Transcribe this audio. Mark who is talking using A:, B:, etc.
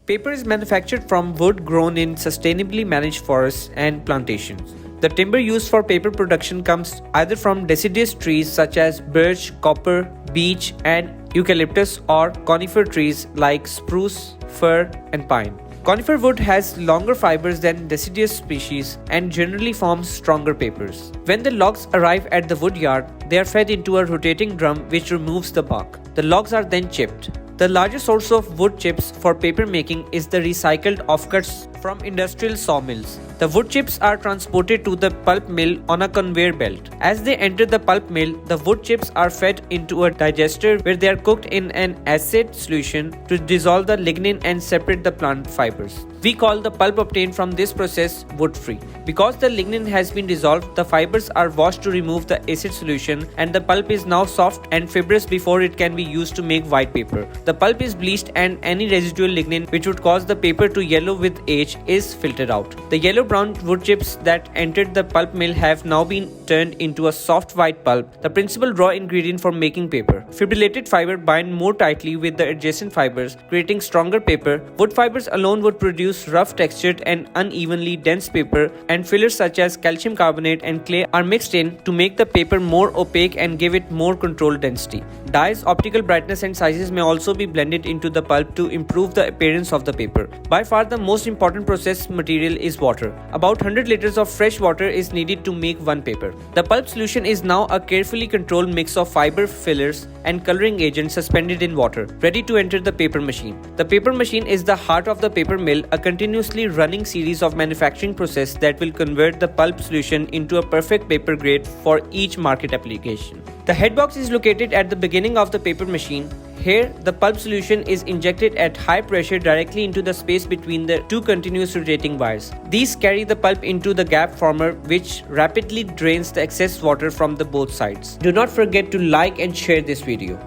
A: Paper is manufactured from wood grown in sustainably managed forests and plantations. The timber used for paper production comes either from deciduous trees such as birch, copper, beech, and eucalyptus, or conifer trees like spruce, fir, and pine. Conifer wood has longer fibers than deciduous species and generally forms stronger papers. When the logs arrive at the wood yard, they are fed into a rotating drum which removes the bark. The logs are then chipped. The largest source of wood chips for paper making is the recycled offcuts from industrial sawmills. The wood chips are transported to the pulp mill on a conveyor belt. As they enter the pulp mill, the wood chips are fed into a digester where they are cooked in an acid solution to dissolve the lignin and separate the plant fibers. We call the pulp obtained from this process wood-free. Because the lignin has been dissolved, the fibers are washed to remove the acid solution, and the pulp is now soft and fibrous before it can be used to make white paper. The pulp is bleached and any residual lignin which would cause the paper to yellow with age is filtered out. The yellow-brown wood chips that entered the pulp mill have now been turned into a soft white pulp, the principal raw ingredient for making paper. Fibrillated fiber bind more tightly with the adjacent fibers, creating stronger paper. Wood fibers alone would produce rough textured and unevenly dense paper, and fillers such as calcium carbonate and clay are mixed in to make the paper more opaque and give it more controlled density. Dyes, optical brightness and sizes may also be blended into the pulp to improve the appearance of the paper. By far the most important process material is water. About 100 liters of fresh water is needed to make one paper. The pulp solution is now a carefully controlled mix of fiber, fillers and coloring agents suspended in water, ready to enter the paper machine. The paper machine is the heart of the paper mill, a continuously running series of manufacturing process that will convert the pulp solution into a perfect paper grade for each market application. The headbox is located at the beginning of the paper machine. Here, the pulp solution is injected at high pressure directly into the space between the two continuous rotating wires. These carry the pulp into the gap former, which rapidly drains the excess water from the both sides. Do not forget to like and share this video.